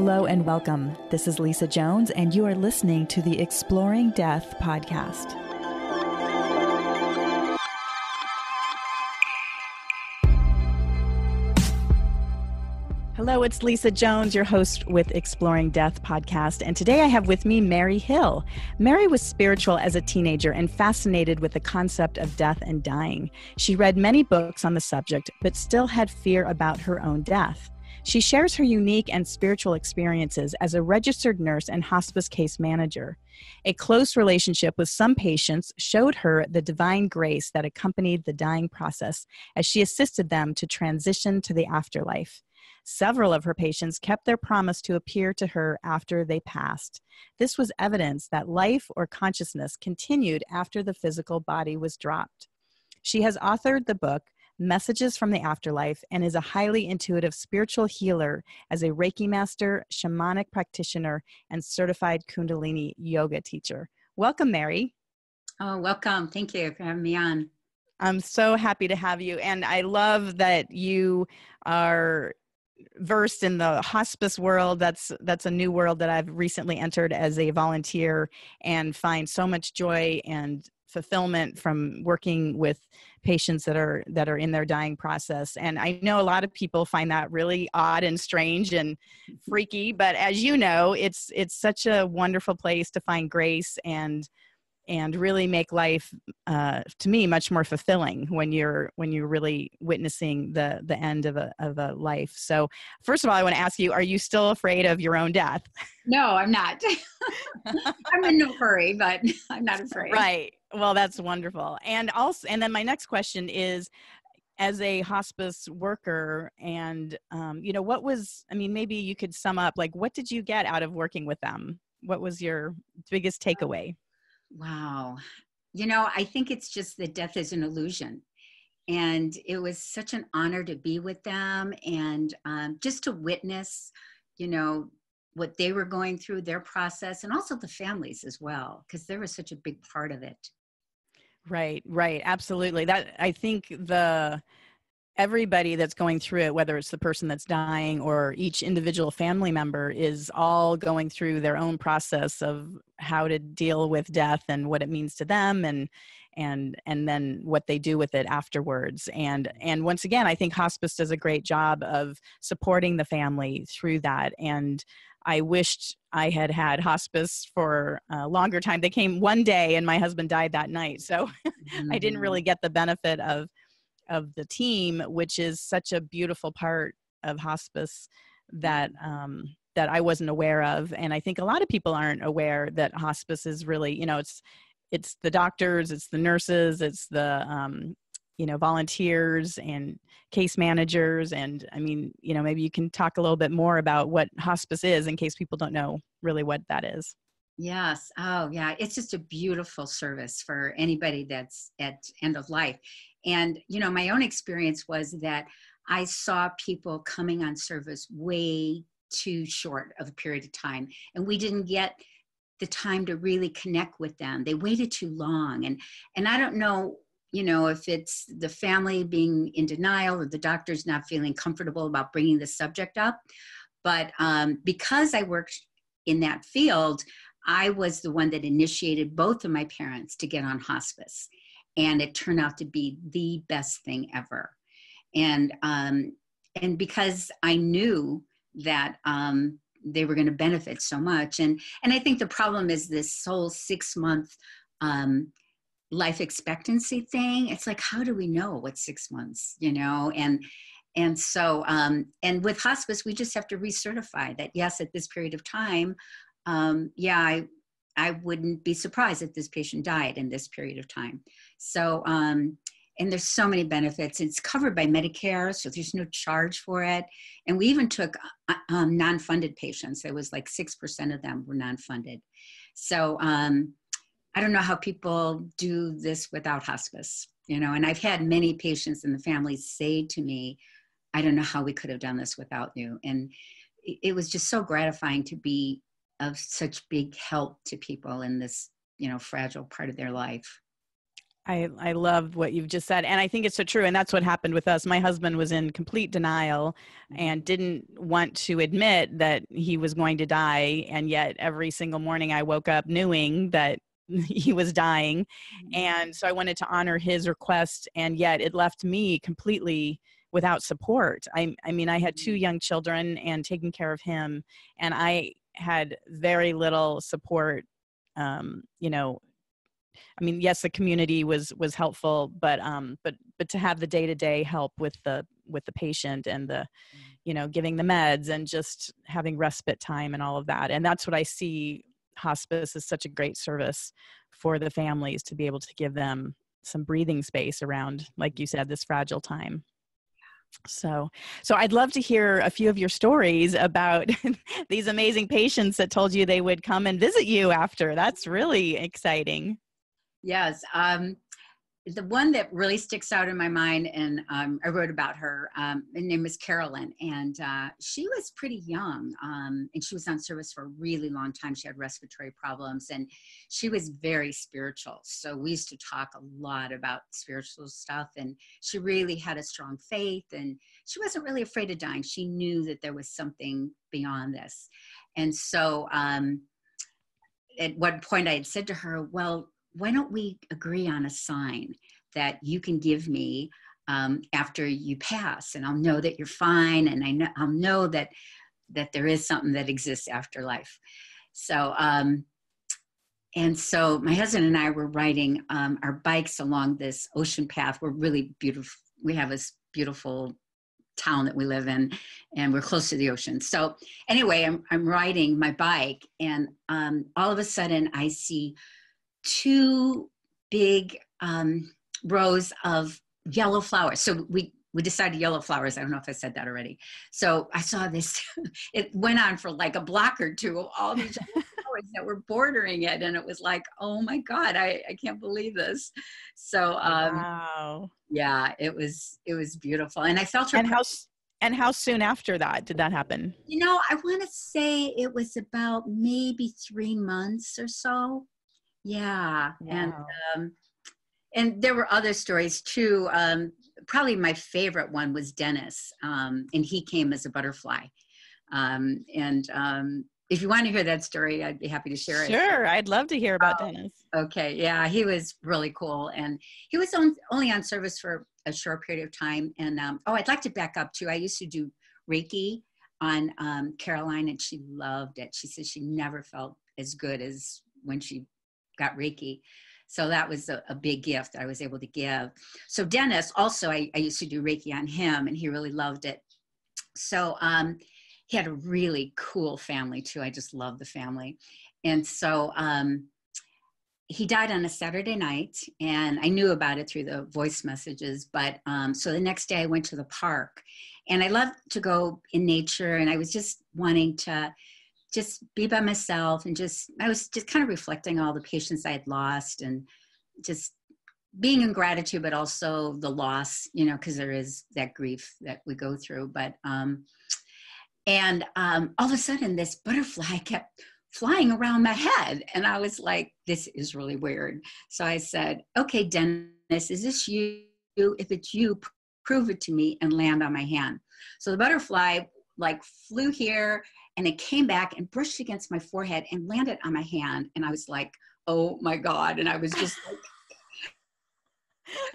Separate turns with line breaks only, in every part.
Hello and welcome. This is Lisa Jones, and you are listening to the Exploring Death podcast. Hello, it's Lisa Jones, your host with Exploring Death podcast. And today I have with me Mary Hill. Mary was spiritual as a teenager and fascinated with the concept of death and dying. She read many books on the subject, but still had fear about her own death. She shares her unique and spiritual experiences as a registered nurse and hospice case manager. A close relationship with some patients showed her the divine grace that accompanied the dying process as she assisted them to transition to the afterlife. Several of her patients kept their promise to appear to her after they passed. This was evidence that life or consciousness continued after the physical body was dropped. She has authored the book, Messages from the Afterlife, and is a highly intuitive spiritual healer as a Reiki Master, Shamanic Practitioner, and Certified Kundalini Yoga Teacher. Welcome, Mary.
Oh, welcome. Thank you for having me on.
I'm so happy to have you. And I love that you are versed in the hospice world. That's a new world that I've recently entered as a volunteer and find so much joy and fulfillment from working with patients that are in their dying process. And I know a lot of people find that really odd and strange and freaky, but as you know, it's such a wonderful place to find grace and really make life, to me, much more fulfilling when you're really witnessing the end of a life. So first of all, I want to ask you, are you still afraid of your own death?
No, I'm not. I'm in no hurry, but I'm not afraid.
Right. Well, that's wonderful. And then my next question is, as a hospice worker and, maybe you could sum up, like, what did you get out of working with them? What was your biggest takeaway?
Wow. I think it's just that death is an illusion. And it was such an honor to be with them and just to witness, what they were going through, their process, and also the families as well, because they were such a big part of it.
Right. Absolutely. That, I think everybody that's going through it, whether it's the person that's dying or each individual family member, is all going through their own process of how to deal with death and what it means to them and then what they do with it afterwards. And once again, I think hospice does a great job of supporting the family through that. And I wished I had hospice for a longer time. They came one day and my husband died that night. So I didn't really get the benefit of the team, which is such a beautiful part of hospice that I wasn't aware of. And I think a lot of people aren't aware that hospice is really, it's the doctors, it's the nurses, it's the, volunteers and case managers. And maybe you can talk a little bit more about what hospice is in case people don't know really what that is.
Yes. Oh, yeah. It's just a beautiful service for anybody that's at end of life. And, my own experience was that I saw people coming on service way too short of a period of time. And we didn't get the time to really connect with them. They waited too long. And I don't know, if it's the family being in denial or the doctors not feeling comfortable about bringing the subject up. But because I worked in that field, I was the one that initiated both of my parents to get on hospice. And it turned out to be the best thing ever. And because I knew that they were going to benefit so much. And I think the problem is this whole 6-month life expectancy thing. It's like, how do we know what's 6 months, And so, and with hospice, we just have to recertify that, yes, at this period of time, I wouldn't be surprised if this patient died in this period of time. So, and there's so many benefits. It's covered by Medicare, so there's no charge for it. And we even took non-funded patients. It was like 6% of them were non-funded. So I don't know how people do this without hospice, and I've had many patients and the families say to me, I don't know how we could have done this without you. And it was just so gratifying to be of such big help to people in this, fragile part of their life.
I love what you've just said. And I think it's so true. And that's what happened with us. My husband was in complete denial and didn't want to admit that he was going to die. And yet every single morning I woke up knowing that he was dying. And so I wanted to honor his request. And yet it left me completely without support. I mean, I had 2 young children and taking care of him. And I had very little support, you know, I mean, yes, the community was helpful, but to have the day-to-day help with the patient and the, you know, giving the meds and just having respite time and all of that. And that's what I see hospice is such a great service for the families to be able to give them some breathing space around, like you said, this fragile time. So I'd love to hear a few of your stories about these amazing patients that told you they would come and visit you after. That's really exciting.
Yes. The one that really sticks out in my mind, and I wrote about her, her name is Carolyn, and she was pretty young, and she was on service for a really long time. She had respiratory problems, and she was very spiritual. So we used to talk a lot about spiritual stuff, and she really had a strong faith, and she wasn't really afraid of dying. She knew that there was something beyond this. And so at one point I had said to her, well, why don't we agree on a sign that you can give me after you pass, and I'll know that you're fine, and I'll know that there is something that exists after life. So and so my husband and I were riding our bikes along this ocean path. We're really beautiful. We have this beautiful town that we live in, and we're close to the ocean. So anyway, I'm riding my bike, and all of a sudden I see 2 big rows of yellow flowers. So we decided yellow flowers. I don't know if I said that already. So I saw this, it went on for like a block or 2 of all these yellow flowers that were bordering it. And it was like, oh my God, I can't believe this. So
Wow.
yeah, it was beautiful. And I felt her.
And how soon after that did that happen?
You know, I want to say it was about maybe 3 months or so. Yeah.
Wow.
And there were other stories too. Probably my favorite one was Dennis, and he came as a butterfly. If you want to hear that story, I'd be happy to share it.
Sure, I'd love to hear about Dennis.
Okay, yeah, he was really cool, and he was only on service for a short period of time. And I'd like to back up too. I used to do Reiki on Caroline, and she loved it. She said she never felt as good as when she got Reiki. So that was a big gift I was able to give. So Dennis, also, I used to do Reiki on him, and he really loved it. So he had a really cool family too. I just love the family. And so he died on a Saturday night, and I knew about it through the voice messages. But so the next day I went to the park, and I love to go in nature, and I was just wanting to just be by myself, and I was just kind of reflecting all the patients I had lost, and just being in gratitude, but also the loss, you know, because there is that grief that we go through. But all of a sudden this butterfly kept flying around my head, and I was like, this is really weird. So I said, okay, Dennis, is this you? If it's you, prove it to me and land on my hand. So the butterfly like flew here, and it came back and brushed against my forehead and landed on my hand. And I was like, oh my God. And I was just like,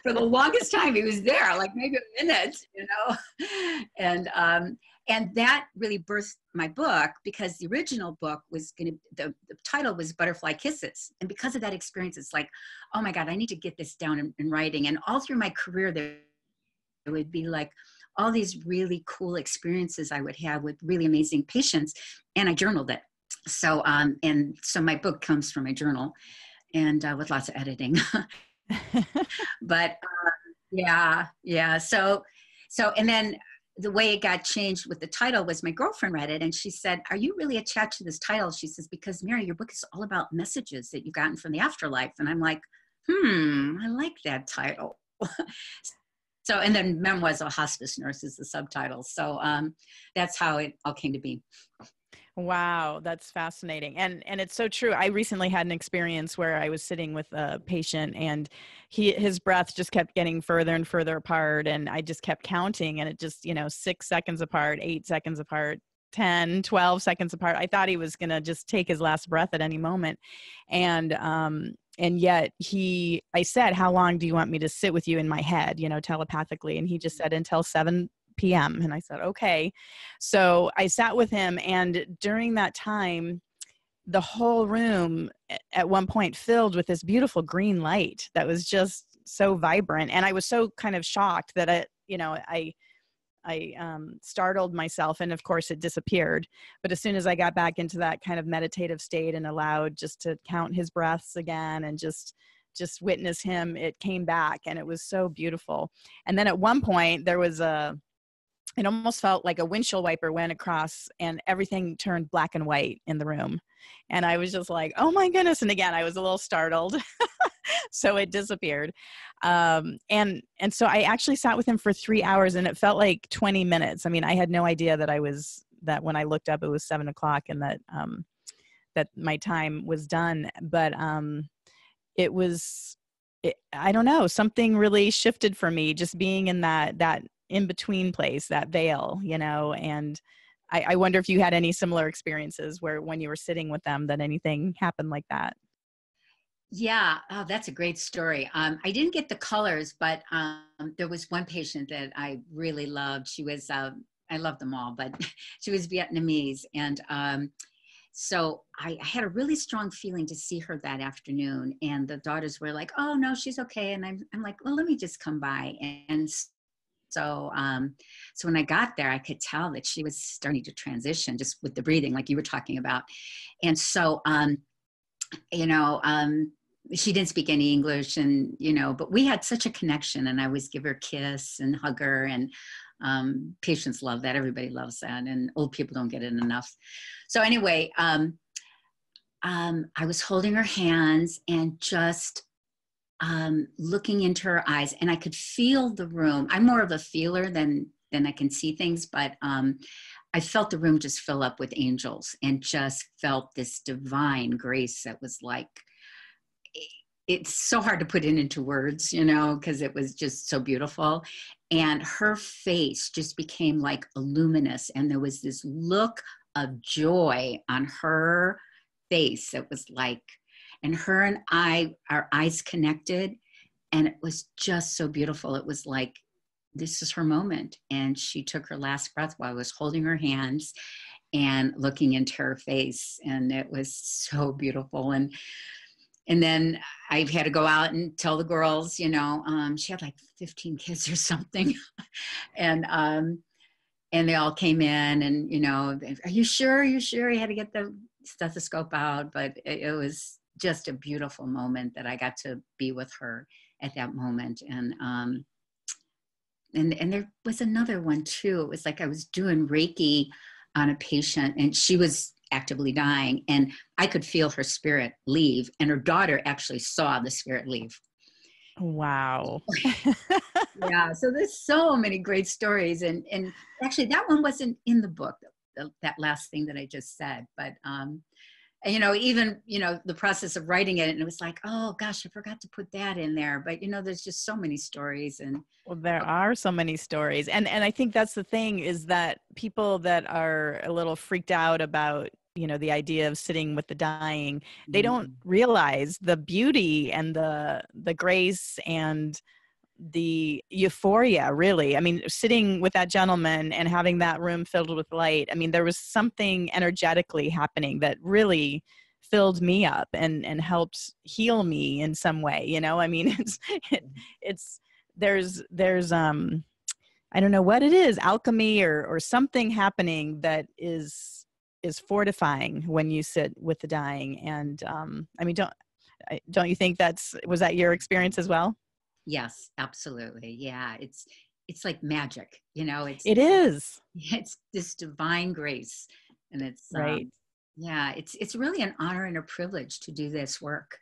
for the longest time, he was there, like maybe a minute, you know? And that really birthed my book, because the original book was the title was Butterfly Kisses. And because of that experience, it's like, oh my God, I need to get this down in writing. And all through my career, there would be like all these really cool experiences I would have with really amazing patients, and I journaled it. So, and so my book comes from my journal, and with lots of editing. But yeah. So, and then the way it got changed with the title was my girlfriend read it, and she said, are you really attached to this title? She says, because Mary, your book is all about messages that you've gotten from the afterlife. And I'm like, I like that title. So, and then Memoirs of a Hospice Nurse is the subtitle. So that's how it all came to be.
Wow, that's fascinating. And it's so true. I recently had an experience where I was sitting with a patient and his breath just kept getting further and further apart, and I just kept counting, and it just, 6 seconds apart, 8 seconds apart, 10, 12 seconds apart. I thought he was going to just take his last breath at any moment. And yet I said, "How long do you want me to sit with you in my head, telepathically?" And he just said, "Until 7 p.m." And I said, "Okay." So I sat with him, and during that time, the whole room at one point filled with this beautiful green light that was just so vibrant. And I was so kind of shocked that I startled myself, and of course it disappeared. But as soon as I got back into that kind of meditative state and allowed just to count his breaths again and just witness him, it came back, and it was so beautiful. And then at one point there was it almost felt like a windshield wiper went across and everything turned black and white in the room. And I was just like, "Oh my goodness." And again, I was a little startled. So it disappeared. And so I actually sat with him for 3 hours, and it felt like 20 minutes. I mean, I had no idea that when I looked up, it was 7 o'clock, and that my time was done. But I don't know, something really shifted for me just being in that in-between place, that veil, and I wonder if you had any similar experiences where when you were sitting with them that anything happened like that.
Yeah, oh, that's a great story. I didn't get the colors, but there was one patient that I really loved. She was, I love them all, but she was Vietnamese. And so I had a really strong feeling to see her that afternoon. And the daughters were like, "Oh, no, she's okay." And I'm like, "Well, let me just come by." And so, so when I got there, I could tell that she was starting to transition just with the breathing, like you were talking about. And so, you know, she didn't speak any English, and, but we had such a connection, and I always give her a kiss and hug her, and patients love that. Everybody loves that, and old people don't get it enough. So anyway, I was holding her hands and just looking into her eyes, and I could feel the room. I'm more of a feeler than I can see things, but I felt the room just fill up with angels, and just felt this divine grace that was like, it's so hard to put it into words, because it was just so beautiful. And her face just became like a luminous, and there was this look of joy on her face. It was like, and her and our eyes connected, and it was just so beautiful. It was like, this is her moment. And she took her last breath while I was holding her hands and looking into her face. And it was so beautiful. And then I had to go out and tell the girls, she had like 15 kids or something. And they all came in, and, "Are you sure? Are you sure?" You had to get the stethoscope out. But it was just a beautiful moment that I got to be with her at that moment. And there was another one too. It was like I was doing Reiki on a patient, and she was actively dying, and I could feel her spirit leave, and her daughter actually saw the spirit leave.
Wow.
Yeah, so there's so many great stories, and actually that one wasn't in the book, that last thing that I just said, but and, even, the process of writing it, and it was like, "Oh gosh, I forgot to put that in there." But, there's just so many stories. And
Well, there are so many stories. And I think that's the thing, is that people that are a little freaked out about, the idea of sitting with the dying, they don't realize the beauty and the grace and the euphoria, really. I mean, sitting with that gentleman and having that room filled with light, I mean, there was something energetically happening that really filled me up and helped heal me in some way. I mean, it's there's I don't know what it is, alchemy or something happening that is fortifying when you sit with the dying. And I mean, don't you think was that your experience as well?
yes, absolutely. Yeah, it's like magic,
It is.
it's this divine grace. And it's
Right.
yeah, it's really an honor and a privilege to do this work.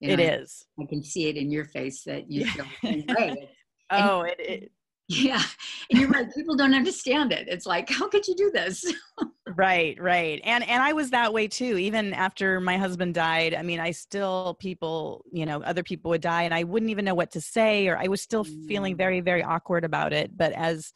It is.
I can see it in your face that you
Yeah.
feel the same way. And
Oh, it
Yeah. And you're right. People don't understand it. It's like, how could you do this?
Right, right. And I was that way too. Even after my husband died, I mean, I still people, other people would die and I wouldn't even know what to say, or I was still feeling very, very awkward about it. But as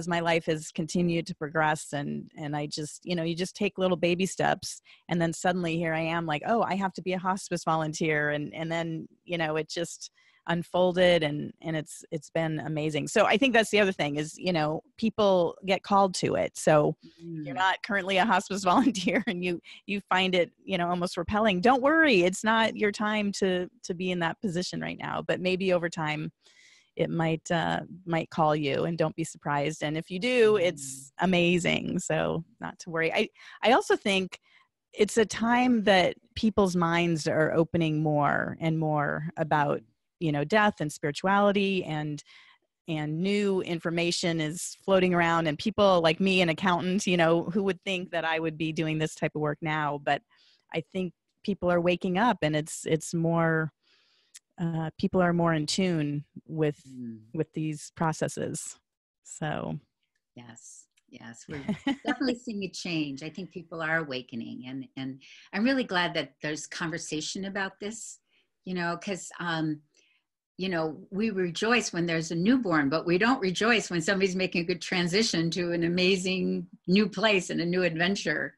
my life has continued to progress and I just, you just take little baby steps, and then suddenly here I am like, oh, I have to be a hospice volunteer. And then, it just unfolded, and it's been amazing. So I think that's the other thing is, people get called to it. So if you're not currently a hospice volunteer and you find it, almost repelling, don't worry. It's not your time to be in that position right now, but maybe over time it might call you, and don't be surprised. And if you do, it's amazing. So not to worry. I also think it's a time that people's minds are opening more and more about, death and spirituality, and new information is floating around, and people like me, an accountant, who would think that I would be doing this type of work now, but I think people are waking up, and it's more, people are more in tune with these processes. So
yes, we're definitely seeing a change. I think people are awakening, and I'm really glad that there's conversation about this, because we rejoice when there's a newborn, but we don't rejoice when somebody's making a good transition to an amazing new place and a new adventure.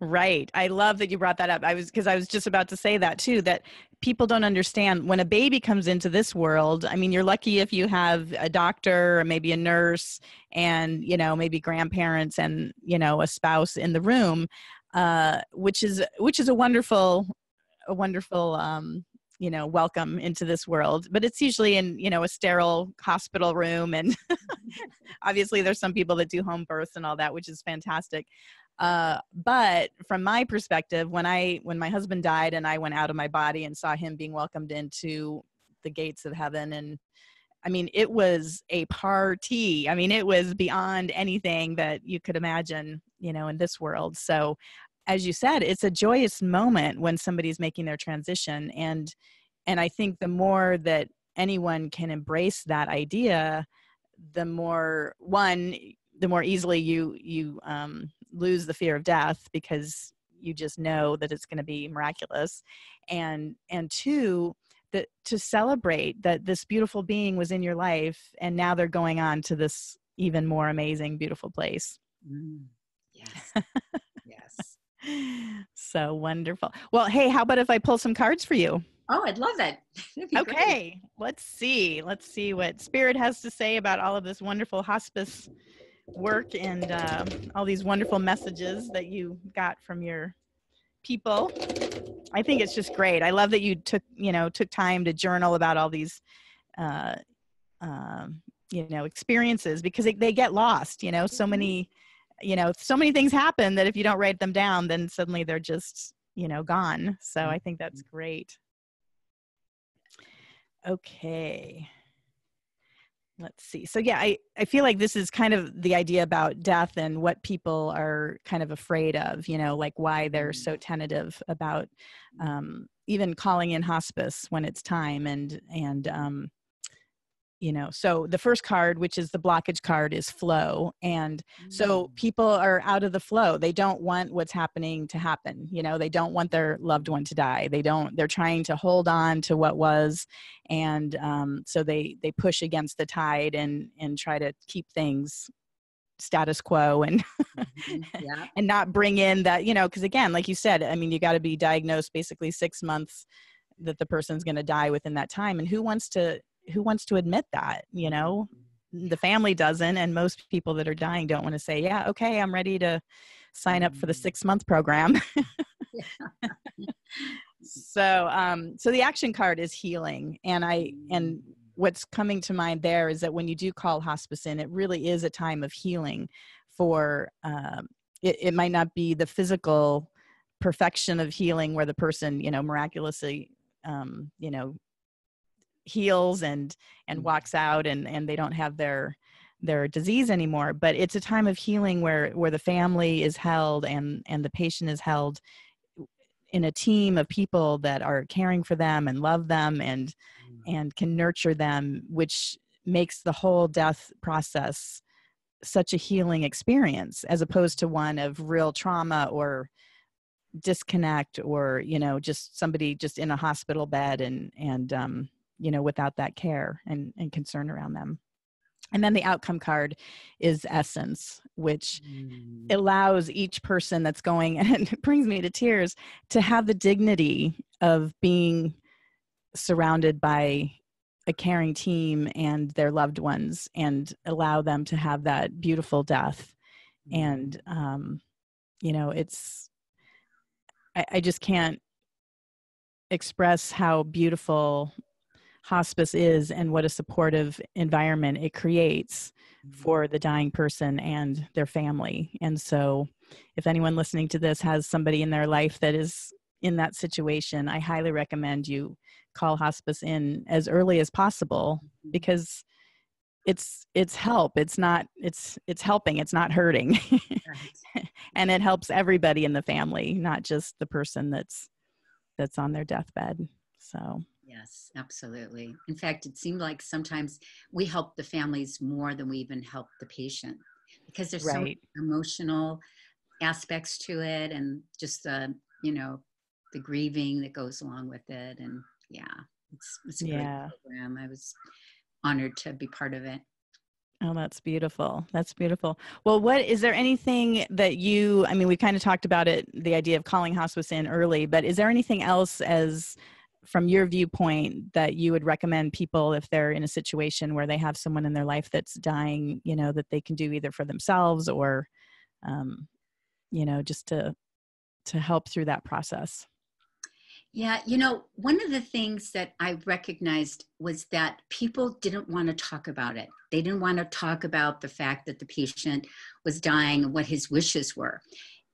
Right. I love that you brought that up. Because I was just about to say that too, that people don't understand when a baby comes into this world. I mean, you're lucky if you have a doctor or maybe a nurse and, maybe grandparents and, a spouse in the room, which is a wonderful, welcome into this world. But it's usually in, a sterile hospital room. And obviously there's some people that do home births and all that, which is fantastic. But from my perspective, when my husband died and I went out of my body and saw him being welcomed into the gates of heaven, and I mean, it was a party. I mean, it was beyond anything that you could imagine, in this world. So as you said, it's a joyous moment when somebody's making their transition. And I think the more that anyone can embrace that idea, the more easily you lose the fear of death, because you just know that it's going to be miraculous. And two, that to celebrate that this beautiful being was in your life and now they're going on to this even more amazing, beautiful place.
Yes. Yes.
So wonderful. Well, hey, how about if I pull some cards for you?
Oh, I'd love that.
Okay. Great. Let's see what Spirit has to say about all of this wonderful hospice work and all these wonderful messages that you got from your people. I think it's just great. I love that you took time to journal about all these experiences, because they get lost. So many things happen that if you don't write them down, then suddenly they're just gone. So I think that's great. Okay. Let's see. So yeah, I feel like this is kind of the idea about death and what people are kind of afraid of, like why they're so tentative about even calling in hospice when it's time. And so the first card, which is the blockage card, is flow. And so people are out of the flow. They don't want what's happening to happen. They don't want their loved one to die. They're trying to hold on to what was. And so they push against the tide and try to keep things status quo and and not bring in that, because again, like you said, I mean, you got to be diagnosed basically 6 months that the person's going to die within that time. And who wants to admit that? The family doesn't, and most people that are dying don't want to say, yeah, okay, I'm ready to sign up for the 6-month program. So the action card is healing. And what's coming to mind there is that when you do call hospice in, it really is a time of healing for, it might not be the physical perfection of healing where the person, miraculously, heals and walks out and they don't have their disease anymore. But it's a time of healing where the family is held and the patient is held in a team of people that are caring for them and love them and can nurture them, which makes the whole death process such a healing experience, as opposed to one of real trauma or disconnect, or, you know, just somebody just in a hospital bed and you know, without that care and concern around them. And then the outcome card is essence, which allows each person that's going, and it brings me to tears, to have the dignity of being surrounded by a caring team and their loved ones, and allow them to have that beautiful death. And, you know, I just can't express how beautiful hospice is and what a supportive environment it creates for the dying person and their family. And so if anyone listening to this has somebody in their life that is in that situation, I highly recommend you call hospice in as early as possible, because it's help. It's helping. It's not hurting.
Right.
And it helps everybody in the family, not just the person that's on their deathbed. So
Yes, absolutely. In fact, it seemed like sometimes we help the families more than we even help the patient, because there's so many
right.
emotional aspects to it, and just the, you know, the grieving that goes along with it. And yeah, it's a great
Yeah.
program. I was honored to be part of it.
Oh, that's beautiful. That's beautiful. Well, what is there anything that you, I mean, we kind of talked about it, the idea of calling hospice in early, but is there anything else, as from your viewpoint, that you would recommend people, if they're in a situation where they have someone in their life that's dying, you know, that they can do either for themselves or, you know, just to help through that process?
Yeah, you know, one of the things that I recognized was that people didn't want to talk about it. They didn't want to talk about the fact that the patient was dying and what his wishes were.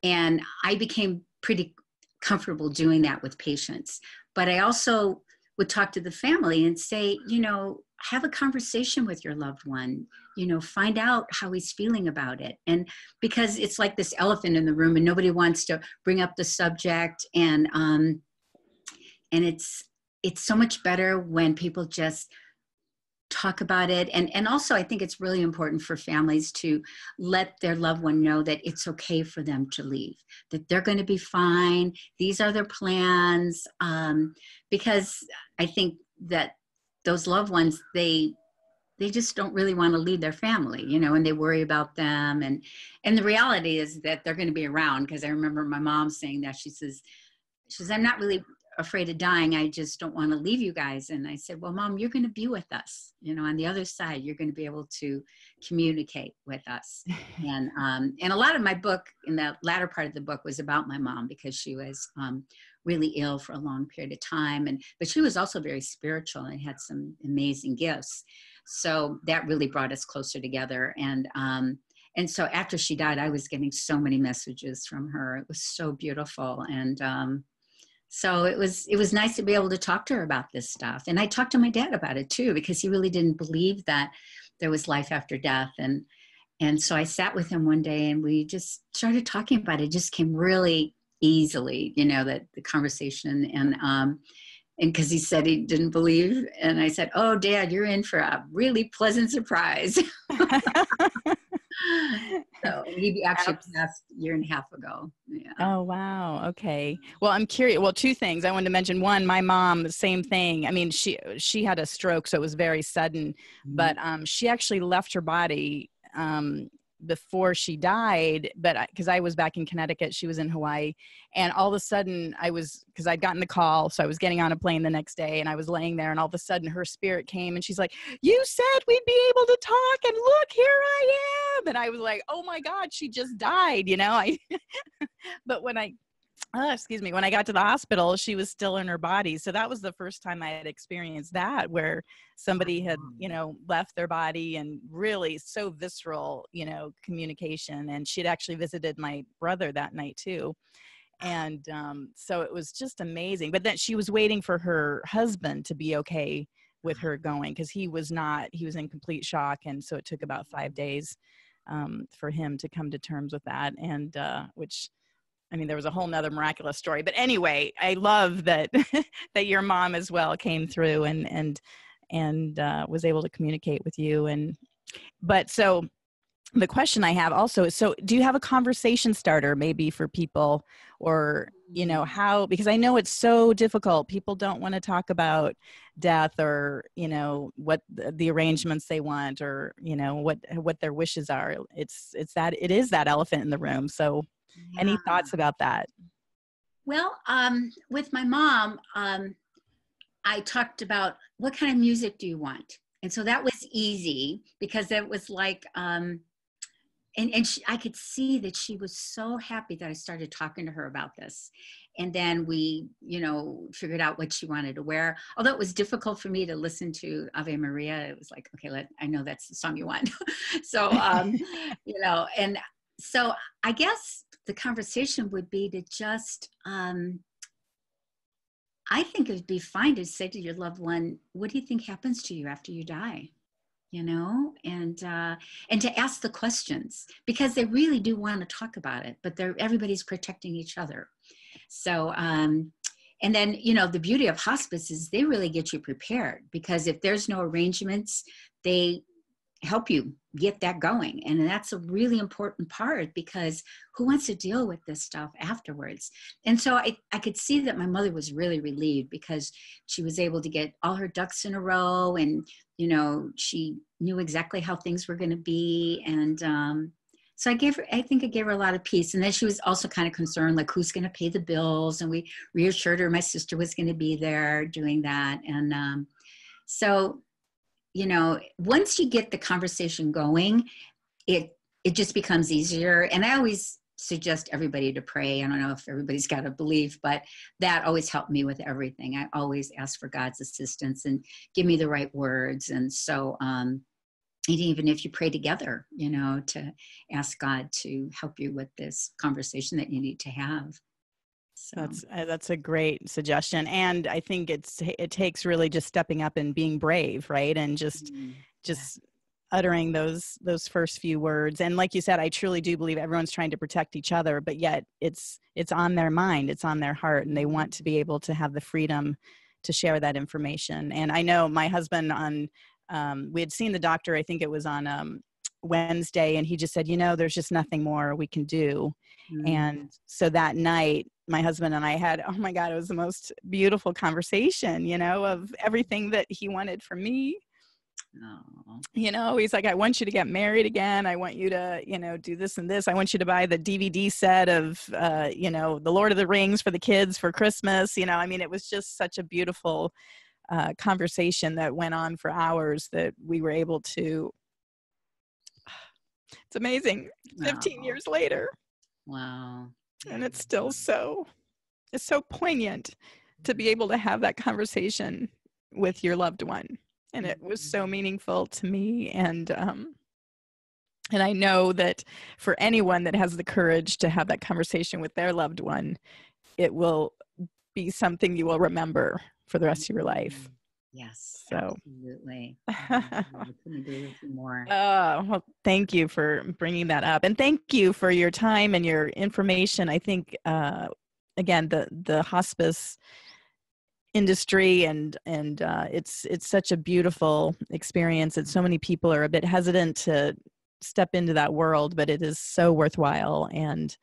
And I became pretty comfortable doing that with patients. But I also would talk to the family and say, you know, have a conversation with your loved one, you know, find out how he's feeling about it. And because it's like this elephant in the room and nobody wants to bring up the subject. And it's so much better when people just talk about it. And also, I think it's really important for families to let their loved one know that it's okay for them to leave, that they're going to be fine. These are their plans. Because I think that those loved ones, they just don't really want to leave their family, you know, and they worry about them. And the reality is that they're going to be around, because I remember my mom saying that. She says, I'm not really afraid of dying. I just don't want to leave you guys. And I said, well, Mom, you're going to be with us. You know, on the other side, you're going to be able to communicate with us. And a lot of my book, in the latter part of the book, was about my mom, because she was really ill for a long period of time. But she was also very spiritual and had some amazing gifts. So that really brought us closer together. And so after she died, I was getting so many messages from her. It was so beautiful. And so it was nice to be able to talk to her about this stuff. And I talked to my dad about it too, because he really didn't believe that there was life after death. And so I sat with him one day and we just started talking about it. It just came really easily, you know, that the conversation. And because he said he didn't believe. And I said, oh, Dad, you're in for a really pleasant surprise. So he actually passed a year and a half ago. Yeah.
Oh, wow. Okay. Well, I'm curious. Well, two things I wanted to mention. One, my mom, the same thing. I mean, she had a stroke, so it was very sudden, but she actually left her body before she died, but because I was back in Connecticut, she was in Hawaii. And all of a sudden because I'd gotten the call, so I was getting on a plane the next day, and I was laying there, and all of a sudden her spirit came and she's like, you said we'd be able to talk, and look, here I am. And I was like, oh my God, she just died, you know. But when I got to the hospital, she was still in her body. So that was the first time I had experienced that, where somebody had, you know, left their body, and really so visceral, you know, communication. And she'd actually visited my brother that night too. And so it was just amazing. But then she was waiting for her husband to be okay with her going, because he was in complete shock. And so it took about 5 days for him to come to terms with that. And which, I mean, there was a whole nother miraculous story. But anyway, I love that that your mom as well came through and was able to communicate with you. But so the question I have also is, so do you have a conversation starter maybe for people, or, how, because I know it's so difficult. People don't want to talk about death, or, what the arrangements they want, or, what their wishes are. It is that elephant in the room. So any thoughts about that?
Well, with my mom, I talked about what kind of music do you want? And so that was easy, because it was like, I could see that she was so happy that I started talking to her about this. And then we, figured out what she wanted to wear. Although it was difficult for me to listen to Ave Maria, it was like, okay, I know that's the song you want. So, and so I guess the conversation would be to just, I think it would be fine to say to your loved one, what do you think happens to you after you die? And to ask the questions, because they really do want to talk about it, but everybody's protecting each other. So, and then, the beauty of hospice is they really get you prepared, because if there's no arrangements, they help you get that going. And that's a really important part, because who wants to deal with this stuff afterwards? And so I could see that my mother was really relieved, because she was able to get all her ducks in a row, and, she knew exactly how things were going to be. And so I think it gave her a lot of peace. And then she was also kind of concerned, like, who's going to pay the bills? And we reassured her my sister was going to be there doing that. And so, once you get the conversation going, it just becomes easier. And I always suggest everybody to pray. I don't know if everybody's got a belief, but that always helped me with everything. I always ask for God's assistance and give me the right words. And so, even if you pray together, to ask God to help you with this conversation that you need to have. So.
That's a great suggestion. And I think it takes really just stepping up and being brave, right? And just uttering those first few words. And like you said, I truly do believe everyone's trying to protect each other, but yet it's on their mind, it's on their heart, and they want to be able to have the freedom to share that information. And I know my husband we had seen the doctor, I think it was on Wednesday, and he just said, there's just nothing more we can do. And so that night, my husband and I had, oh my God, it was the most beautiful conversation, of everything that he wanted from me. He's like, I want you to get married again. I want you to, do this and this. I want you to buy the DVD set of, The Lord of the Rings for the kids for Christmas. It was just such a beautiful conversation that went on for hours, that we were able to, it's amazing. 15 years later.
Wow.
And it's still it's so poignant to be able to have that conversation with your loved one. And it was so meaningful to me. And I know that for anyone that has the courage to have that conversation with their loved one, it will be something you will remember for the rest of your life.
Yes,
so
absolutely. I couldn't agree with you more.
Well, thank you for bringing that up, and thank you for your time and your information. I think again, the hospice industry and it's such a beautiful experience, and so many people are a bit hesitant to step into that world, but it is so worthwhile. And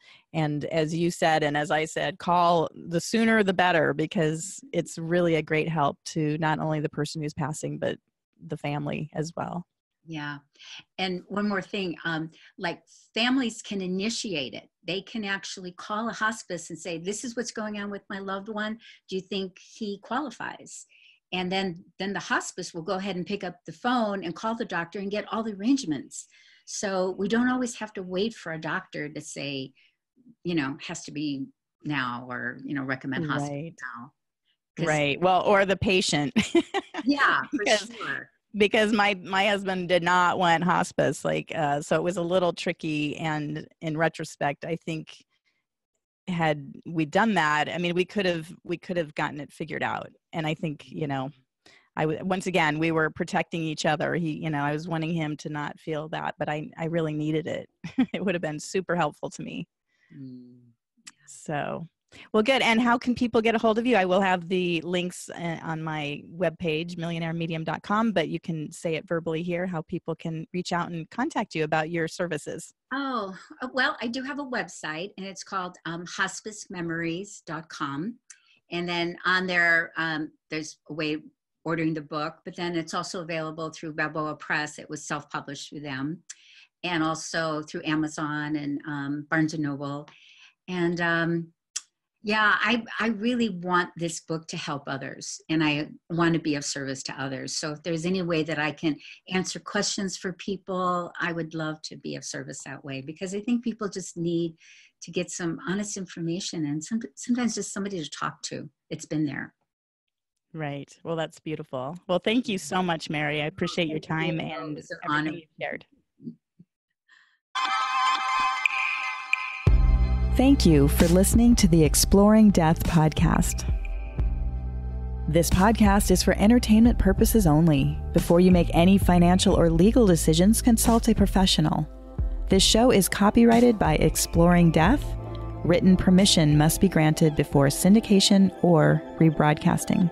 as you said, and as I said, call the sooner the better, because it's really a great help to not only the person who's passing, but the family as well.
Yeah. And one more thing, like families can initiate it. They can actually call a hospice and say, this is what's going on with my loved one. Do you think he qualifies? And then the hospice will go ahead and pick up the phone and call the doctor and get all the arrangements. So we don't always have to wait for a doctor to say, has to be now, or, recommend hospice now.
Right. Well, or the patient.
Yeah, for sure.
Because my husband did not want hospice, so it was a little tricky. And in retrospect, I think had we done that, we could have gotten it figured out. And I think, once again, we were protecting each other. I was wanting him to not feel that, but I really needed it. It would have been super helpful to me. So Well, good. And how can people get a hold of you? I will have the links on my webpage, millionairemedium.com, but you can say it verbally here, how people can reach out and contact you about your services.
Oh, well, I do have a website, and it's called hospicememories.com. And then on there, there's a way ordering the book, but then it's also available through Balboa Press. It was self-published through them, and also through Amazon and Barnes & Noble. And yeah, I really want this book to help others, and I want to be of service to others. So if there's any way that I can answer questions for people, I would love to be of service that way, because I think people just need to get some honest information, and sometimes just somebody to talk to. It's been there.
Right. Well, that's beautiful. Well, thank you so much, Mary. I appreciate your time and everything you've shared. Thank you for listening to the Exploring Death podcast. This podcast is for entertainment purposes only. Before you make any financial or legal decisions, consult a professional. This show is copyrighted by Exploring Death. Written permission must be granted before syndication or rebroadcasting.